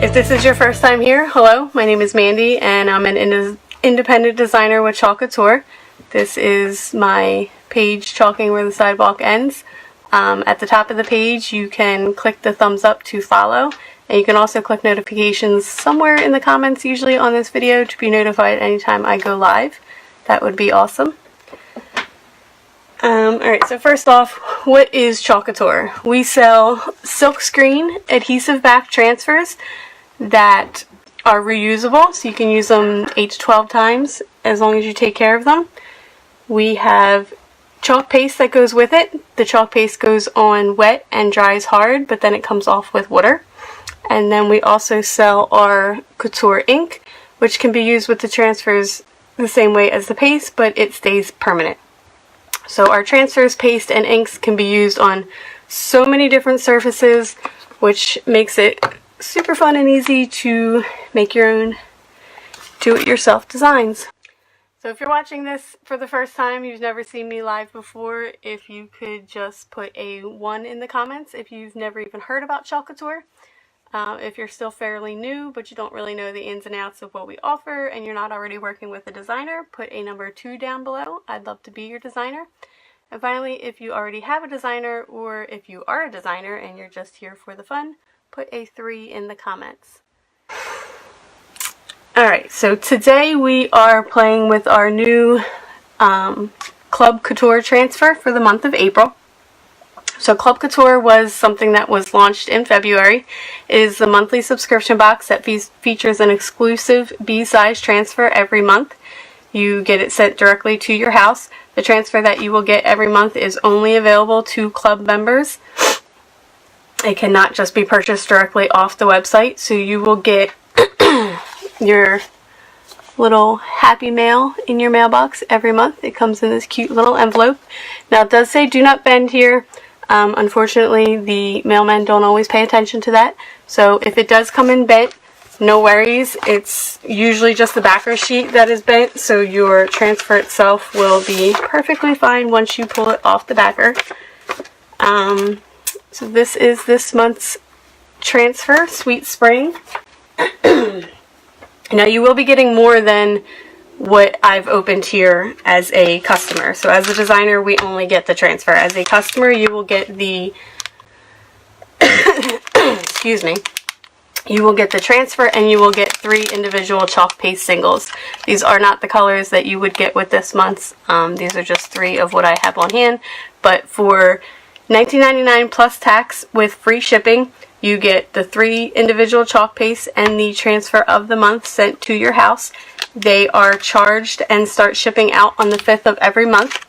If this is your first time here, hello, my name is Mandy and I'm an independent designer with Chalk Couture. This is my page, Chalking Where the Sidewalk Ends. At the top of the page you can click the thumbs up to follow, and you can also click notifications somewhere in the comments usually on this video to be notified anytime I go live. That would be awesome. Alright, so first off, what is Chalk Couture? We sell silkscreen adhesive back transfers that are reusable, so you can use them 8 to 12 times as long as you take care of them. We have chalk paste that goes with it. The chalk paste goes on wet and dries hard, but then it comes off with water. And then we also sell our couture ink, which can be used with the transfers the same way as the paste, but it stays permanent. So our transfers, paste, and inks can be used on so many different surfaces, which makes it super fun and easy to make your own do-it-yourself designs. So if you're watching this for the first time, you've never seen me live before, if you could just put a 1 in the comments if you've never even heard about Chalk Couture. If you're still fairly new but you don't really know the ins and outs of what we offer and you're not already working with a designer, put a number 2 down below. I'd love to be your designer. And finally, if you already have a designer, or if you are a designer and you're just here for the fun, put a 3 in the comments. Alright, so today we are playing with our new Club Couture transfer for the month of April. So Club Couture was something that was launched in February. It is a monthly subscription box that features an exclusive B-size transfer every month. You get it sent directly to your house. The transfer that you will get every month is only available to club members. It cannot just be purchased directly off the website, so you will get your little happy mail in your mailbox every month. It comes in this cute little envelope. Now it does say do not bend here. Unfortunately, the mailmen don't always pay attention to that, so if it does come in bent, no worries. It's usually just the backer sheet that is bent, so your transfer itself will be perfectly fine once you pull it off the backer. So this is this month's transfer, Sweet Spring. Now you will be getting more than what I've opened here as a customer. So as a designer, we only get the transfer. As a customer, you will get the excuse me. You will get the transfer, and you will get 3 individual chalk paste singles. These are not the colors that you would get with this month's. These are just 3 of what I have on hand. But for $19.99 plus tax with free shipping, you get the 3 individual chalk pastes and the transfer of the month sent to your house. They are charged and start shipping out on the 5th of every month.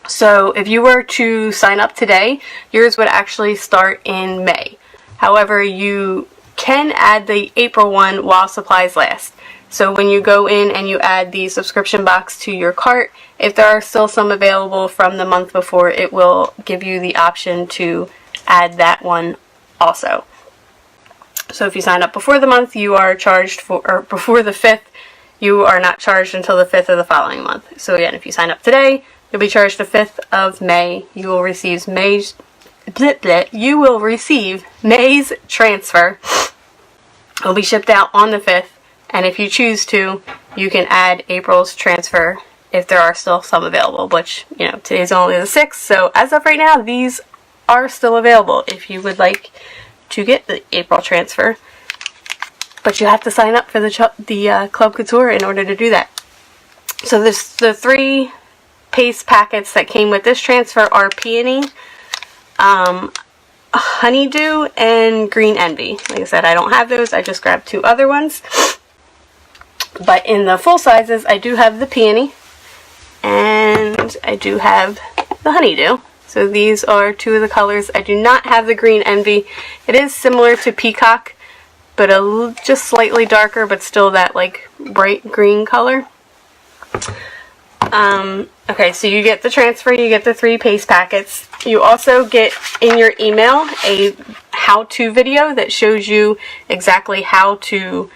So if you were to sign up today, yours would actually start in May. However, you can add the April one while supplies last. So when you go in and you add the subscription box to your cart, if there are still some available from the month before, it will give you the option to add that one also. So if you sign up before the month, you are charged for, or before the 5th, you are not charged until the 5th of the following month. So again, if you sign up today, you'll be charged the 5th of May. You will receive May's transfer. It'll be shipped out on the 5th, and if you choose to, you can add April's transfer if there are still some available, which, you know, today's only the 6th, so as of right now, these are still available if you would like to get the April transfer. But you have to sign up for the Club Couture in order to do that. So the 3 paste packets that came with this transfer are Peony, Honeydew, and Green Envy. Like I said, I don't have those. I just grabbed 2 other ones. But in the full sizes, I do have the Peony, and I do have the Honeydew. So these are 2 of the colors. I do not have the Green Envy. It is similar to Peacock, but just slightly darker, but still that like bright green color. Okay, so you get the transfer, you get the 3 paste packets. You also get in your email a how-to video that shows you exactly how to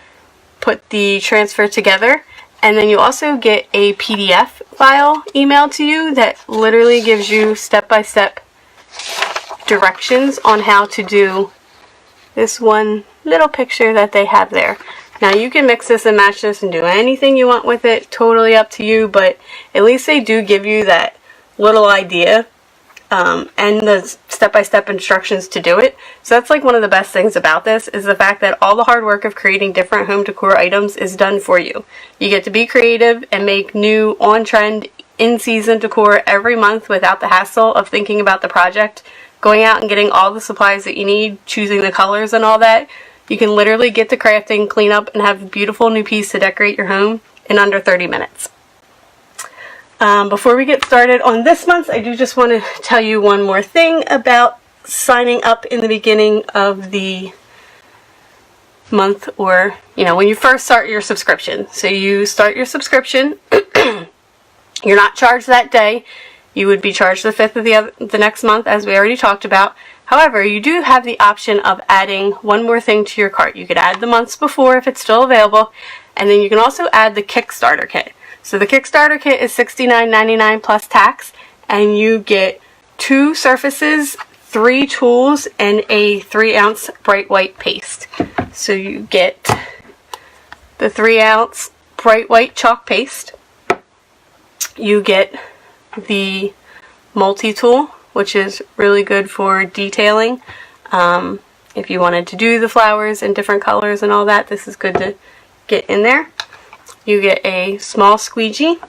put the transfer together. And then you also get a PDF file emailed to you that literally gives you step-by-step directions on how to do this one little picture that they have there. Now you can mix this and match this and do anything you want with it, totally up to you, but at least they do give you that little idea and the step-by-step instructions to do it. So that's like one of the best things about this, is the fact that all the hard work of creating different home decor items is done for you. You get to be creative and make new, on-trend, in-season decor every month without the hassle of thinking about the project, going out and getting all the supplies that you need, choosing the colors and all that. You can literally get to crafting, clean up, and have a beautiful new piece to decorate your home in under 30 minutes. Before we get started on this month, I do just want to tell you one more thing about signing up in the beginning of the month, or, when you first start your subscription. So you start your subscription, you're not charged that day. You would be charged the 5th of the next month, as we already talked about. However, you do have the option of adding one more thing to your cart. You could add the months before if it's still available, and then you can also add the Kickstarter kit. So the Kickstarter kit is $69.99 plus tax, and you get 2 surfaces, 3 tools, and a 3-ounce bright white paste. So you get the 3-ounce bright white chalk paste. You get the multi-tool, which is really good for detailing. If you wanted to do the flowers in different colors and all that, this is good to get in there. You get a small squeegee.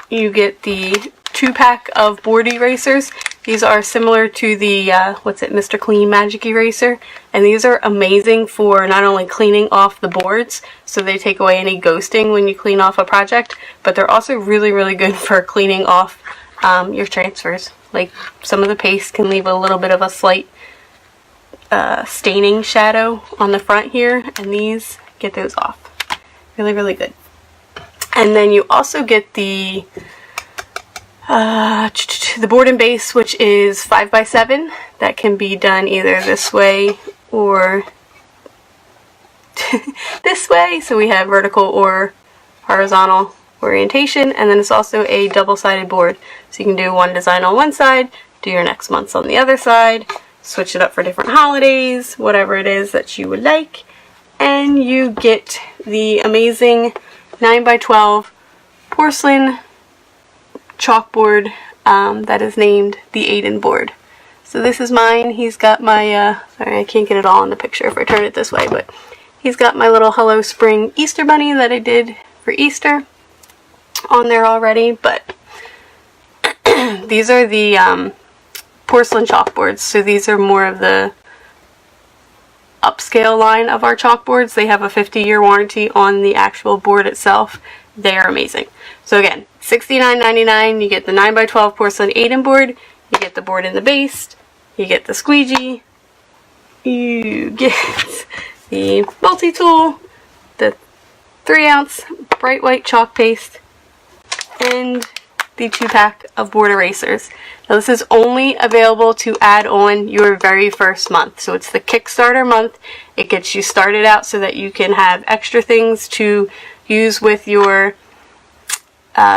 You get the 2-pack of board erasers. These are similar to the, Mr. Clean Magic Eraser. And these are amazing for not only cleaning off the boards, so they take away any ghosting when you clean off a project, but they're also really, really good for cleaning off your transfers. Like, some of the paste can leave a little bit of a slight staining shadow on the front here, and these get those off. Really, really good. And then you also get the board and base, which is 5x7. That can be done either this way or this way. So we have vertical or horizontal orientation, and then it's also a double-sided board. So you can do one design on one side, do your next month's on the other side, switch it up for different holidays, whatever it is that you would like. And you get the amazing 9x12 porcelain chalkboard that is named the Aiden board. So this is mine. He's got my, sorry I can't get it all in the picture if I turn it this way, but he's got my little Hello Spring Easter bunny that I did for Easter on there already. But these are the porcelain chalkboards, so these are more of the upscale line of our chalkboards. They have a 50-year warranty on the actual board itself. They are amazing. So again, $69.99, you get the 9x12 porcelain Aiden board, you get the board and the base, you get the squeegee, you get the multi-tool, the 3-ounce bright white chalk paste, and the 2-pack of board erasers. Now this is only available to add on your very first month. So it's the Kickstarter month. It gets you started out so that you can have extra things to use with your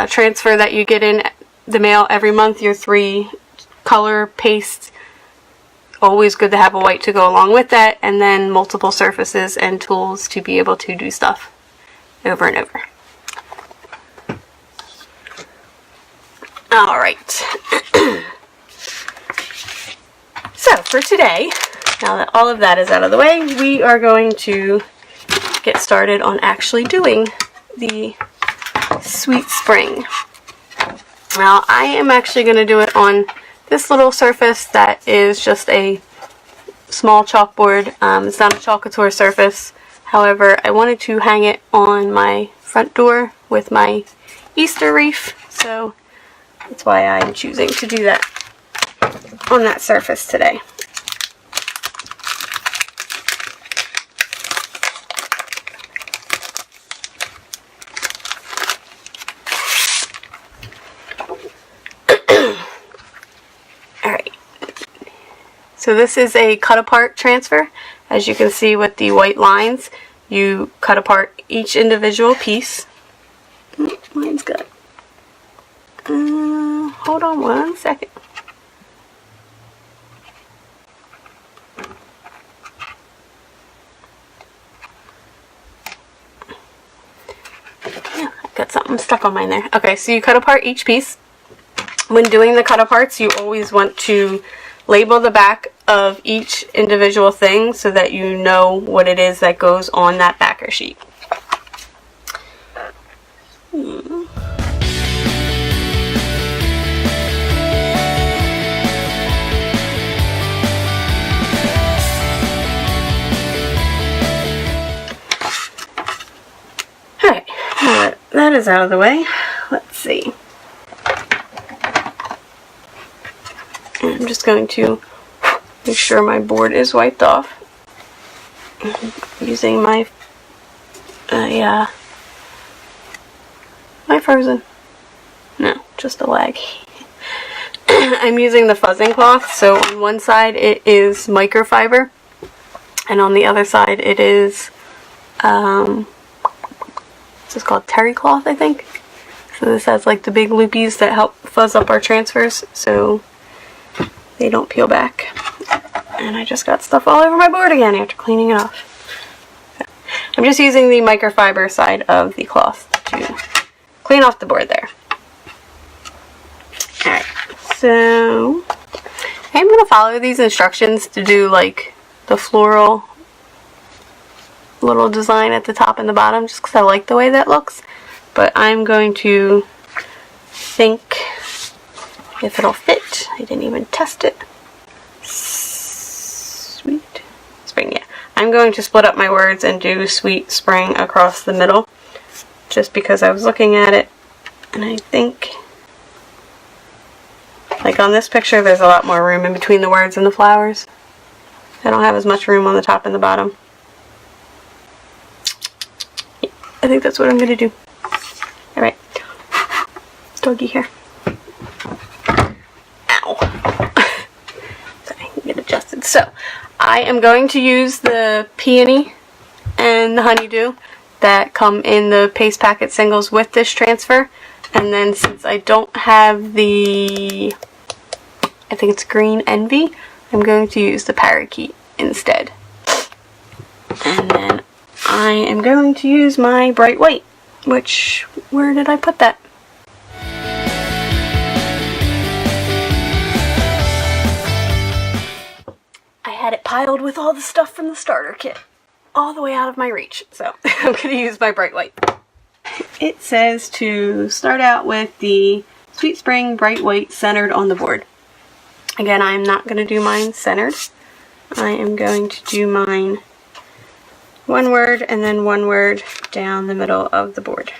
transfer that you get in the mail every month, your 3 color pastes. Always good to have a white to go along with that, and then multiple surfaces and tools to be able to do stuff over and over. Alright, so for today, now that all of that is out of the way, we are going to get started on actually doing the Sweet Spring. Now I am actually going to do it on this little surface that is just a small chalkboard. It's not a Chalk Couture surface, however I wanted to hang it on my front door with my Easter wreath, so that's why I'm choosing to do that on that surface today. Alright, so this is a cut apart transfer. As you can see with the white lines, you cut apart each individual piece. Mine's good. Hold on one second. got something stuck on mine there. Okay, so you cut apart each piece. When doing the cut aparts, you always want to label the back of each individual thing so that you know what it is that goes on that backer sheet. Alright, that is out of the way. Let's see. I'm just going to make sure my board is wiped off using my frozen. No, just a lag. I'm using the fuzzing cloth, so on one side it is microfiber, and on the other side it is this is called terry cloth, I think. So this has like the big loopies that help fuzz up our transfers so they don't peel back. And I just got stuff all over my board again after cleaning it off. Okay. I'm just using the microfiber side of the cloth to clean off the board there. Alright, so I'm going to follow these instructions to do like the floral little design at the top and the bottom just because I like the way that looks. But I'm going to think if it'll fit. I didn't even test it. Sweet spring, yeah. I'm going to split up my words and do sweet spring across the middle just because I was looking at it and I think like on this picture there's a lot more room in between the words and the flowers. I don't have as much room on the top and the bottom. Yeah, I think that's what I'm going to do. Alright. Doggy hair. Ow. Sorry, get adjusted. So, I am going to use the peony and the honeydew that come in the paste packet singles with this transfer. And then since I don't have the, I think it's green envy, I'm going to use the parakeet instead. And then I am going to use my bright white, which, where did I put that? I had it piled with all the stuff from the starter kit, all the way out of my reach, so I'm going to use my bright white. It says to start out with the Sweet Spring Bright White centered on the board. Again, I'm not going to do mine centered. I am going to do mine one word and then one word down the middle of the board.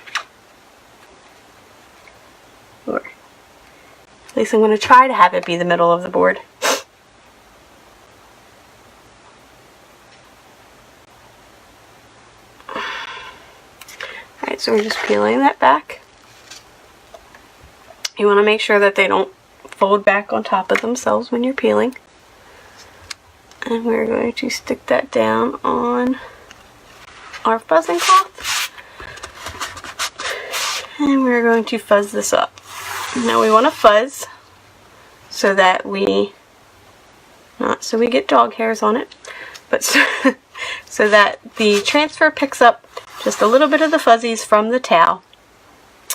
Or at least I'm going to try to have it be the middle of the board. Alright, so we're just peeling that back. You want to make sure that they don't fold back on top of themselves when you're peeling. And we're going to stick that down on our fuzzing cloth. And we're going to fuzz this up. Now we want to fuzz so that we, not so we get dog hairs on it, but so that the transfer picks up just a little bit of the fuzzies from the towel.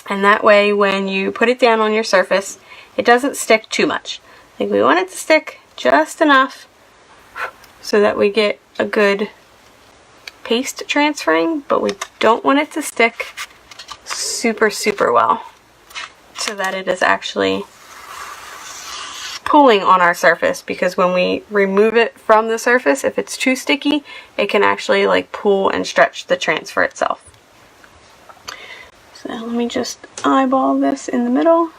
And that way when you put it down on your surface, it doesn't stick too much. Like we want it to stick just enough so that we get a good paste transferring, but we don't want it to stick super well so that it is actually pulling on our surface, because when we remove it from the surface, if it's too sticky, it can actually like pull and stretch the transfer itself. So let me just eyeball this in the middle.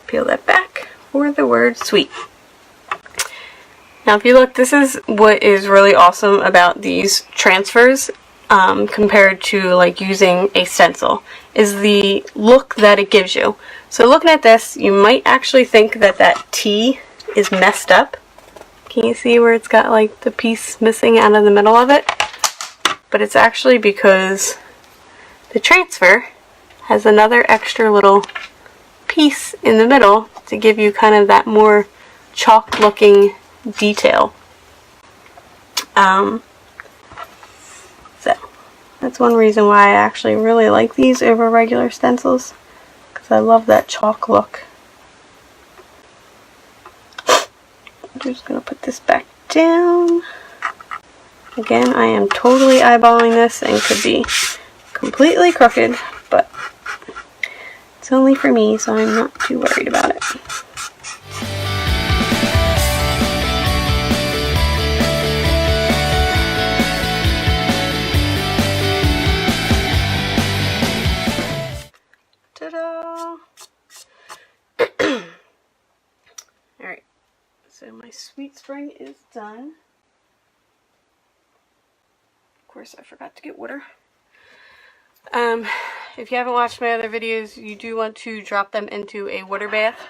Peel that back for the word sweet. Now if you look, this is what is really awesome about these transfers compared to like using a stencil, is the look that it gives you. So looking at this, you might actually think that that T is messed up. Can you see where it's got like the piece missing out of the middle of it? But it's actually because the transfer has another extra little piece in the middle to give you kind of that more chalk looking detail. So that's one reason why I actually really like these over regular stencils, because I love that chalk look. I'm just going to put this back down. Again, I am totally eyeballing this and could be completely crooked, but it's only for me, so I'm not too worried about it. Ta-da! Alright, so my sweet spring is done. Of course, I forgot to get water. If you haven't watched my other videos, you do want to drop them into a water bath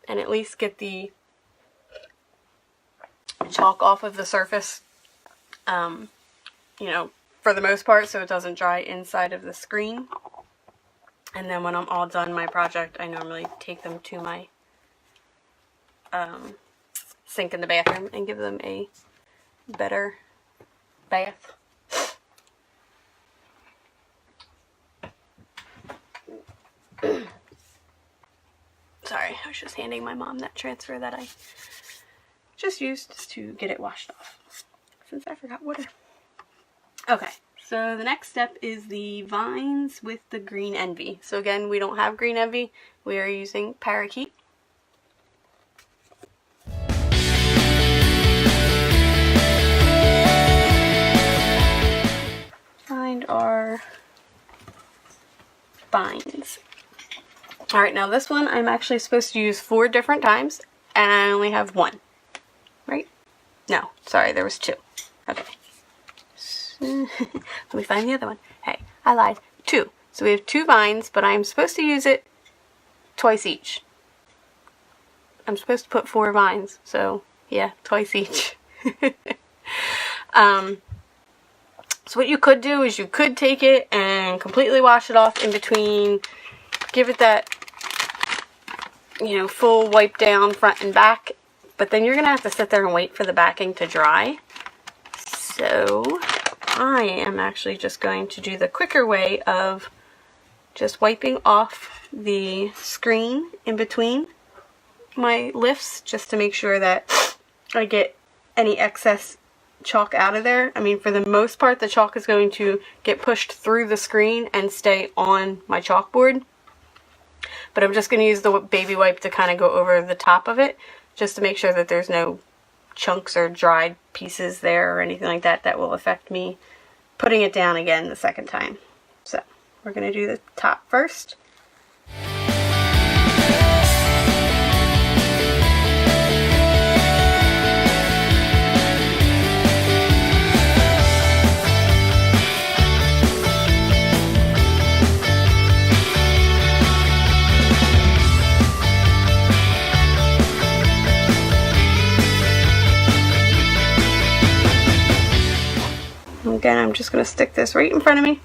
and at least get the chalk off of the surface, you know, for the most part, so it doesn't dry inside of the screen. And then when I'm all done my project, I normally take them to my sink in the bathroom and give them a better bath. Sorry, I was just handing my mom that transfer that I just used to get it washed off, since I forgot water. Okay, so the next step is the vines with the green envy. So again, we don't have green envy, we are using parakeet. Find our vines. Alright, now this one I'm actually supposed to use 4 different times, and I only have 1. Right? No, sorry, there was 2. Okay. So, let me find the other one. Hey, I lied. 2. So we have 2 vines, but I'm supposed to use it twice each. I'm supposed to put 4 vines, so yeah, twice each. So what you could do is you could take it and completely wash it off in between, give it that, you know, full wipe down front and back, but then you're going to have to sit there and wait for the backing to dry. So I am actually just going to do the quicker way of just wiping off the screen in between my lifts, just to make sure that I get any excess chalk out of there. I mean, for the most part, the chalk is going to get pushed through the screen and stay on my chalkboard. But I'm just going to use the baby wipe to kind of go over the top of it, just to make sure that there's no chunks or dried pieces there or anything like that that will affect me putting it down again the second time. So we're going to do the top first. Again, I'm just going to stick this right in front of me.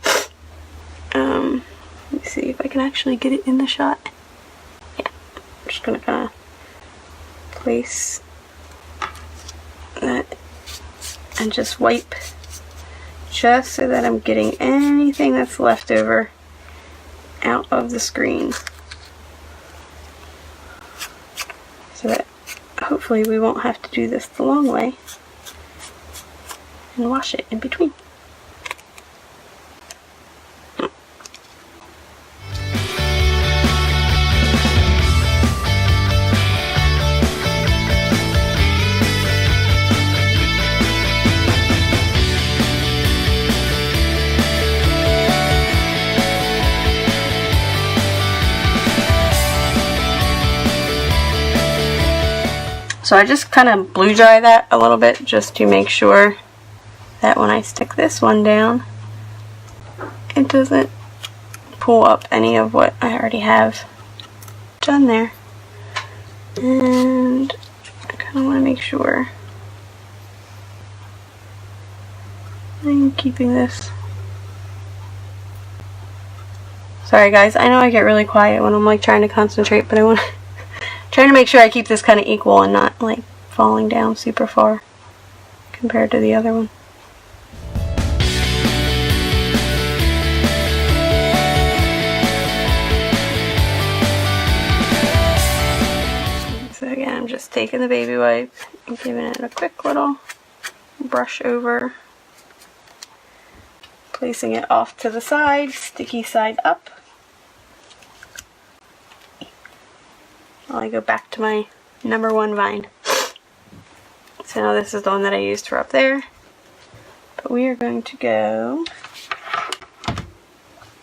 Let me see if I can actually get it in the shot. Yeah, I'm just going to kind of place that and just wipe just so that I'm getting anything that's left over out of the screen. So that hopefully we won't have to do this the long way and wash it in between. So So I just kind of blue dry that a little bit just to make sure that when I stick this one down, it doesn't pull up any of what I already have done there. And I kind of want to make sure I'm keeping this. Sorry guys, I know I get really quiet when I'm like trying to concentrate, but I want trying to make sure I keep this kind of equal and not like falling down super far compared to the other one. So again, I'm just taking the baby wipe and giving it a quick little brush over, placing it off to the side, sticky side up. While I go back to my #1 vine. So now this is the one that I used for up there. But we are going to go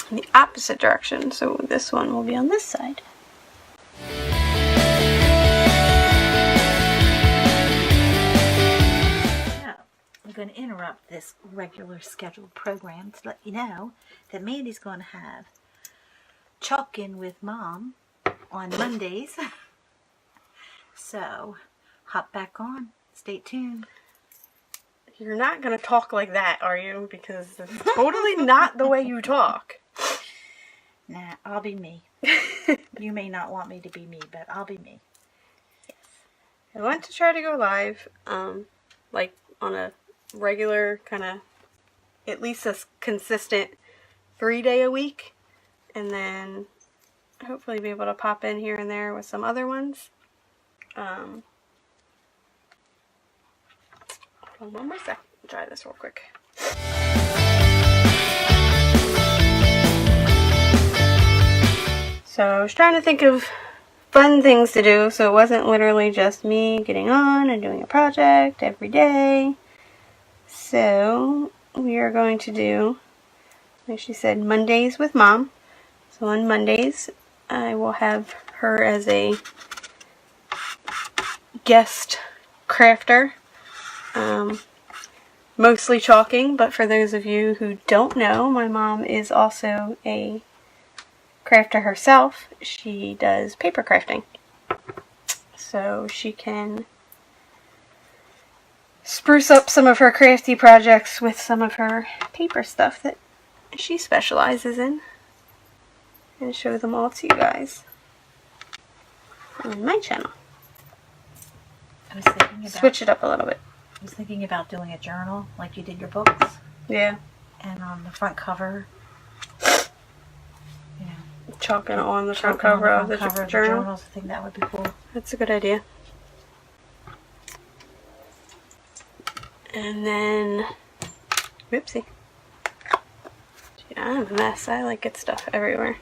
in the opposite direction. So this one will be on this side. I'm going to interrupt this regular scheduled program to let you know that Mandy's going to have Chalk In with Mom on Mondays. So, hop back on. Stay tuned. You're not going to talk like that, are you? Because it's totally not the way you talk. Nah, I'll be me. You may not want me to be me, but I'll be me. Yes. I want to try to go live, like on a regular kind of, at least a consistent 3-day a week, and then hopefully be able to pop in here and there with some other ones. Hold on one more second. Try this real quick. So I was trying to think of fun things to do, so it wasn't literally just me getting on and doing a project every day. So we are going to do, like she said, Mondays with Mom. So on Mondays, I will have her as a guest crafter, mostly chalking, but for those of you who don't know, my mom is also a crafter herself. She does paper crafting, so she can spruce up some of her crafty projects with some of her paper stuff that she specializes in, and show them all to you guys on my channel. I was thinking about, switch it up a little bit. I was thinking about doing a journal like you did your books. Yeah. And on the front cover, chalking on the front cover of the journal. I think that would be cool. That's a good idea. And then, whoopsie. Yeah, I'm a mess. I like good stuff everywhere.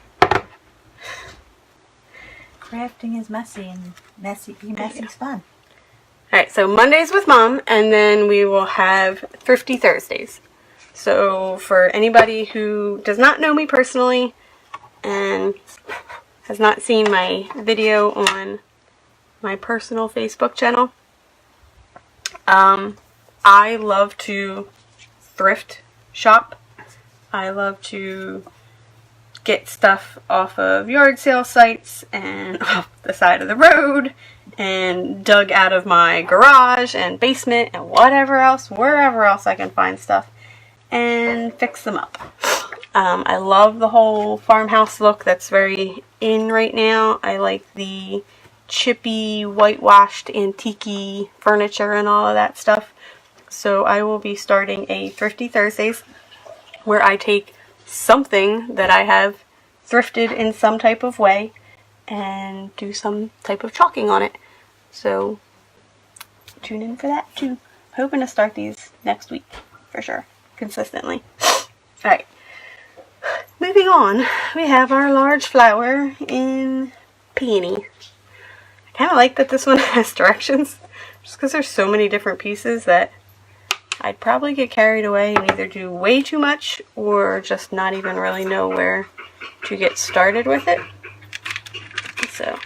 Crafting is messy, and messy's fun. Alright, so Mondays with Mom, and then we will have Thrifty Thursdays. So for anybody who does not know me personally and has not seen my video on my personal Facebook channel, I love to thrift shop. I love to get stuff off of yard sale sites and off the side of the road and dug out of my garage and basement and whatever else, wherever else I can find stuff, and fix them up. I love the whole farmhouse look that's very in right now. I like the chippy, whitewashed, antique-y furniture and all of that stuff. So I will be starting a Thrifty Thursdays where I take something that I have thrifted in some type of way and do some type of chalking on it. So tune in for that too. Hoping to start these next week for sure, consistently. Alright, moving on, we have our large flower in Peony. I kind of like that this one has directions, just because there's so many different pieces that I'd probably get carried away and either do way too much or just not even really know where to get started with it. So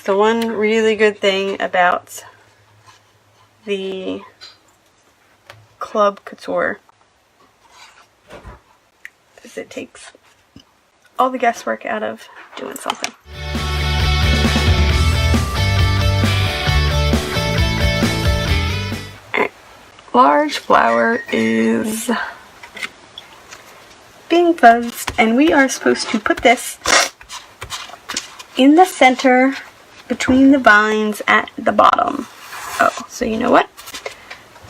the one really good thing about the Club Couture is it takes all the guesswork out of doing something. Alright, large flower is being fuzzed, and we are supposed to put this in the center between the vines at the bottom. Oh, so you know what?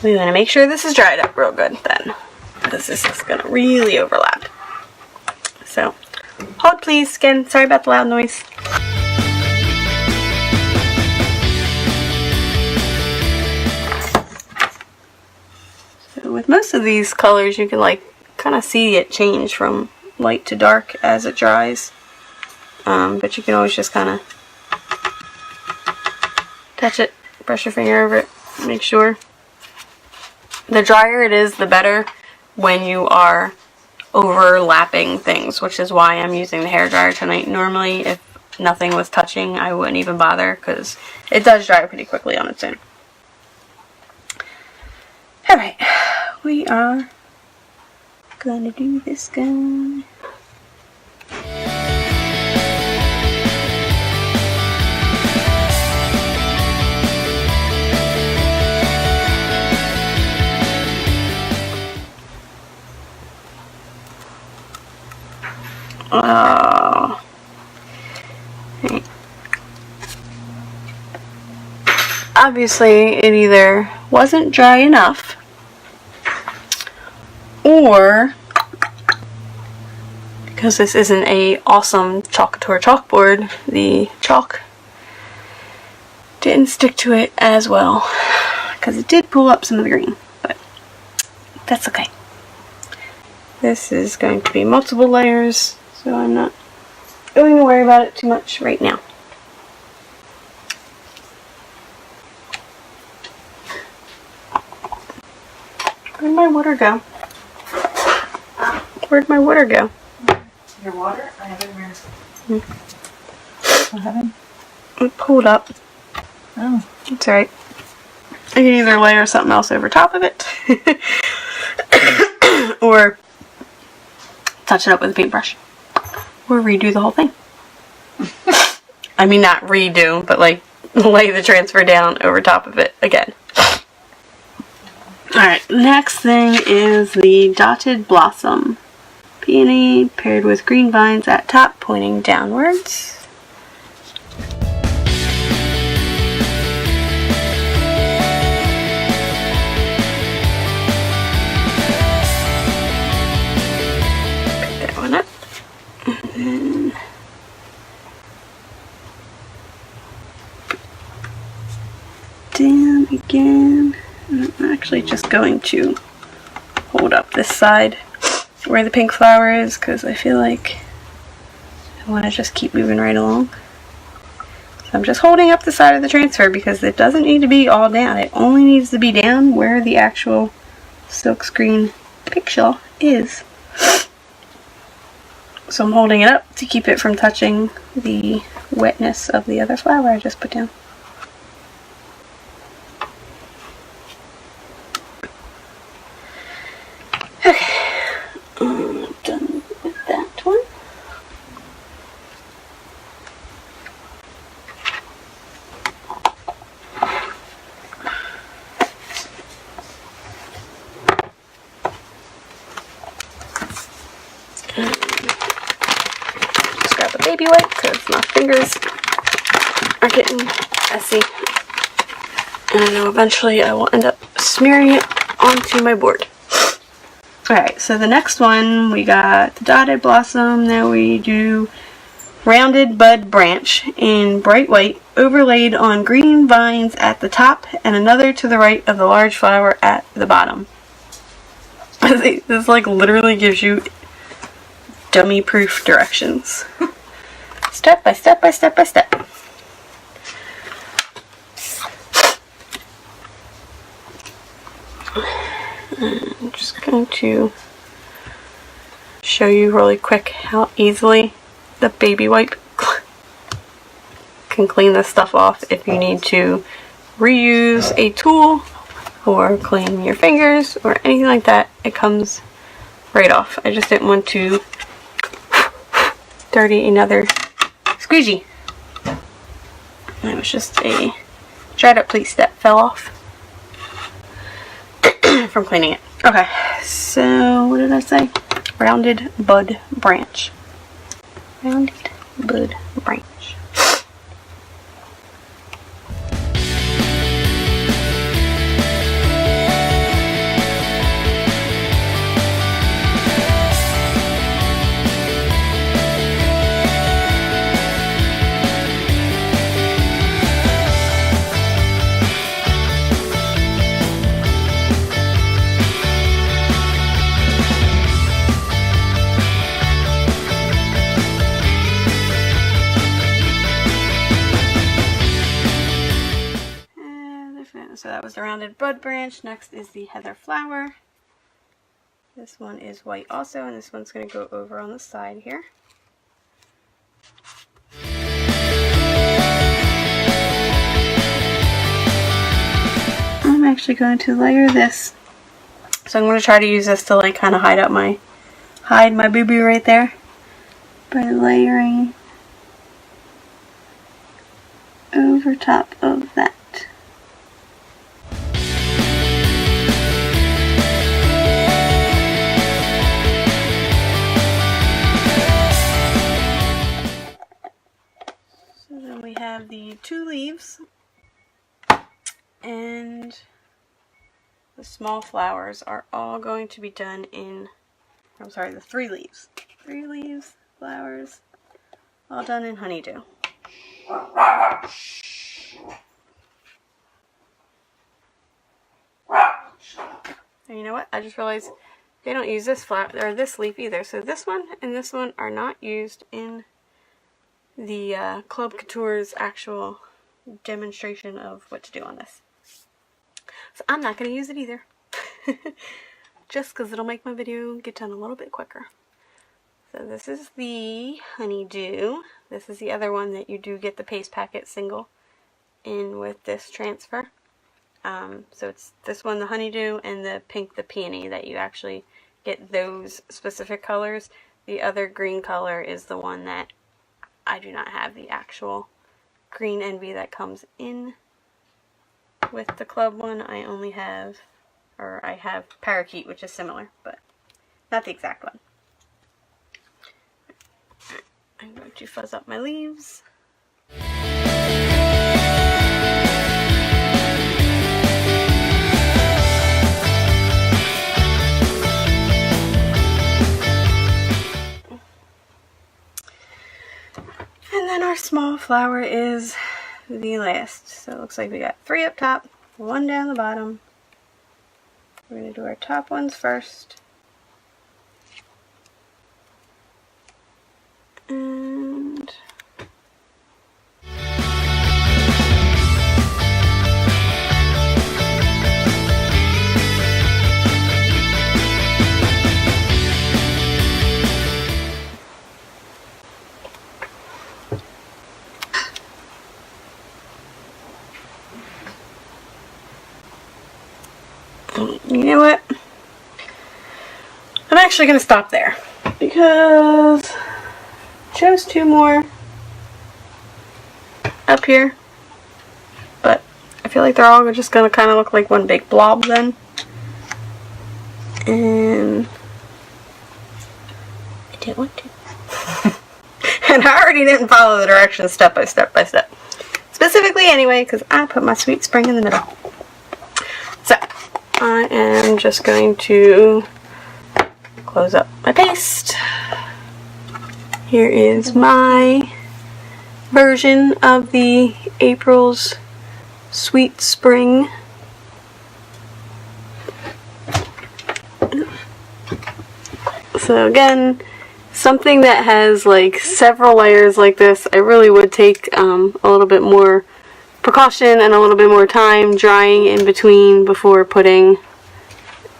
We want to make sure this is dried up real good then, because this is going to really overlap. So, hold please. Again, sorry about the loud noise. So with most of these colors, you can like kind of see it change from light to dark as it dries. But you can always just kind of touch it, brush your finger over it, make sure. The drier it is, the better when you are overlapping things, which is why I'm using the hairdryer tonight. Normally, if nothing was touching, I wouldn't even bother because it does dry pretty quickly on its own. Alright, we are gonna do this guy. Oh. Right. Obviously, it either wasn't dry enough, or because this isn't a awesome Chalk Couture chalkboard, the chalk didn't stick to it as well, because it did pull up some of the green, but that's okay. This is going to be multiple layers, so I'm not going to worry about it too much right now. Where'd my water go? Where'd my water go? Your water? I have it in here. I haven't. It pulled up. Oh. It's alright. I can either layer something else over top of it, or touch it up with a paintbrush, or redo the whole thing. I mean, not redo, but like lay the transfer down over top of it again. Alright, next thing is the dotted blossom peony paired with green vines at top pointing downwards. Pick that one up. And then down again. And I'm actually just going to hold up this side where the pink flower is, because I feel like I want to just keep moving right along. So I'm just holding up the side of the transfer because it doesn't need to be all down. It only needs to be down where the actual silkscreen picture is. So I'm holding it up to keep it from touching the wetness of the other flower I just put down. Okay, I'm done with that one. Just grab a baby wipe because my fingers are getting messy. And I know eventually I will end up smearing it onto my board. Alright, so the next one, we got the dotted blossom. Now we do rounded bud branch in bright white, overlaid on green vines at the top, and another to the right of the large flower at the bottom. This like literally gives you dummy-proof directions. Step by step by step by step. I'm just going to show you really quick how easily the baby wipe can clean this stuff off if you need to reuse a tool or clean your fingers or anything like that. It comes right off. I just didn't want to dirty another squeegee. And it was just a dried up piece that fell off from cleaning it. Okay, so what did I say? Rounded bud branch. Rounded bud branch. So that was the rounded bud branch. Next is the heather flower. This one is white also, and this one's going to go over on the side here. I'm actually going to layer this. So I'm going to try to use this to like kind of hide my boo-boo right there by layering over top of that. We have the 2 leaves and the small flowers are all going to be done in, I'm sorry, the 3 leaves. 3 leaves, flowers, all done in honeydew. And you know what? I just realized they don't use this flower or this leaf either. So this one and this one are not used in the Club Couture's actual demonstration of what to do on this. So I'm not going to use it either. Just because it'll make my video get done a little bit quicker. So this is the honeydew. This is the other one that you do get the paste packet single in with this transfer. So it's this one, the honeydew, and the pink, the peony, that you actually get those specific colors. The other green color is the one that I do not have, the actual green envy that comes in with the club one. I only have, or I have parakeet, which is similar, but not the exact one. I'm going to fuzz up my leaves. And then our small flower is the last. So it looks like we got 3 up top, 1 down the bottom. We're going to do our top ones first. And you know what? I'm actually going to stop there because I chose 2 more up here, but I feel like they're all just going to kind of look like one big blob then. And I didn't want to. And I already didn't follow the directions step by step by step. Specifically anyway, because I put my sweet spring in the middle. So I am just going to close up my paste. Here is my version of the April's Sweet Spring. So again, something that has like several layers like this, I really would take a little bit more precaution and a little bit more time drying in between before putting.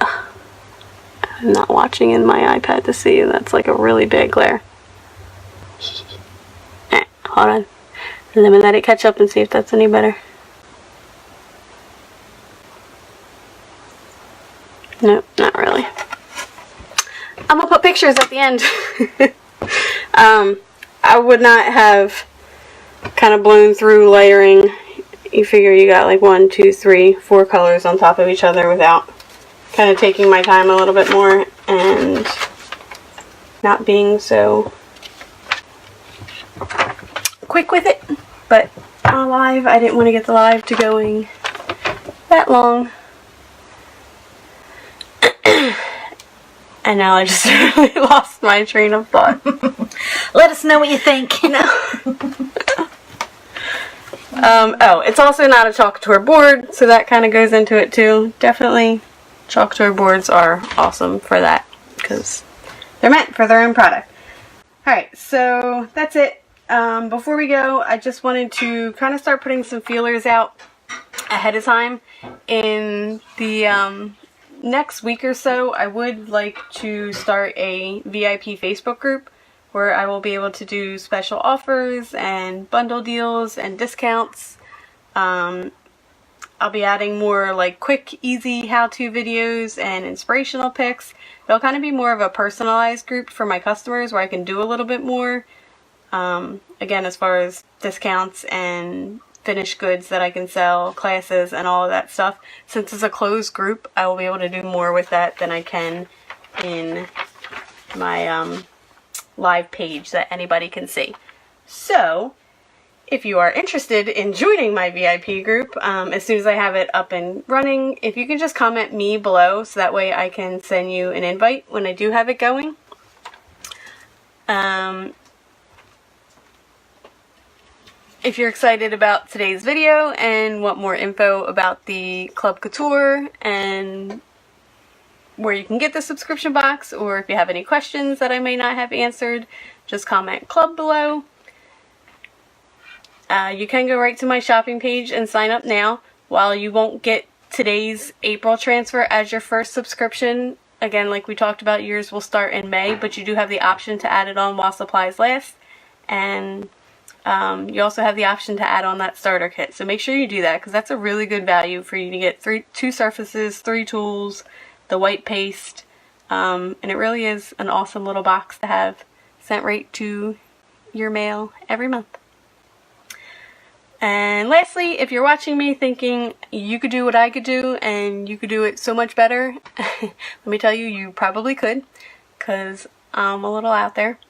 I'm not watching in my iPad to see, that's like a really big glare. Hold on. And let me let it catch up and see if that's any better. Nope, not really. I'm gonna put pictures at the end. I would not have kind of blown through layering. You figure you got like 1, 2, 3, 4 colors on top of each other without kind of taking my time a little bit more and not being so quick with it. But on live, I didn't want to get the live to going that long. And now I just really lost my train of thought. Let us know what you think. Oh, it's also not a Chalk Couture board, so that kind of goes into it too. Definitely, Chalk Couture boards are awesome for that because they're meant for their own product. Alright, so that's it. Before we go, I just wanted to kind of start putting some feelers out ahead of time. In the next week or so, I would like to start a VIP Facebook group where I will be able to do special offers and bundle deals and discounts. I'll be adding more like quick, easy how-to videos and inspirational pics. It'll kind of be more of a personalized group for my customers where I can do a little bit more. Again, as far as discounts and finished goods that I can sell, classes, and all of that stuff. Since it's a closed group, I will be able to do more with that than I can in my live page that anybody can see. So, if you are interested in joining my VIP group, as soon as I have it up and running, if you can just comment me below so that way I can send you an invite when I do have it going. If you're excited about today's video and want more info about the Club Couture and where you can get the subscription box, or if you have any questions that I may not have answered, just comment club below. You can go right to my shopping page and sign up now. While you won't get today's April transfer as your first subscription, again, like we talked about, yours will start in May, but you do have the option to add it on while supplies last. And you also have the option to add on that starter kit. So make sure you do that because that's a really good value for you to get 2 surfaces, 3 tools, the white paste, and it really is an awesome little box to have sent right to your mail every month. And lastly, if you're watching me thinking you could do what I could do and you could do it so much better, let me tell you, you probably could, because I'm a little out there.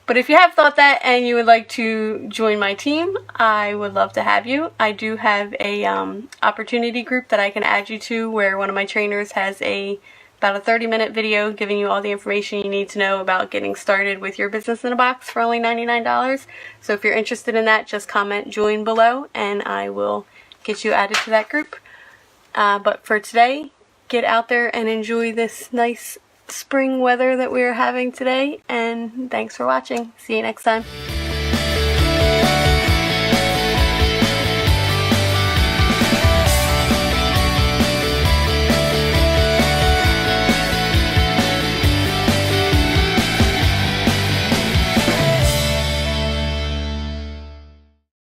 But if you have thought that and you would like to join my team, I would love to have you. I do have a opportunity group that I can add you to where one of my trainers has about a 30-minute video giving you all the information you need to know about getting started with your business in a box for only $99. So if you're interested in that, just comment join below and I will get you added to that group. But for today, get out there and enjoy this nice spring weather that we're having today, and thanks for watching. See you next time.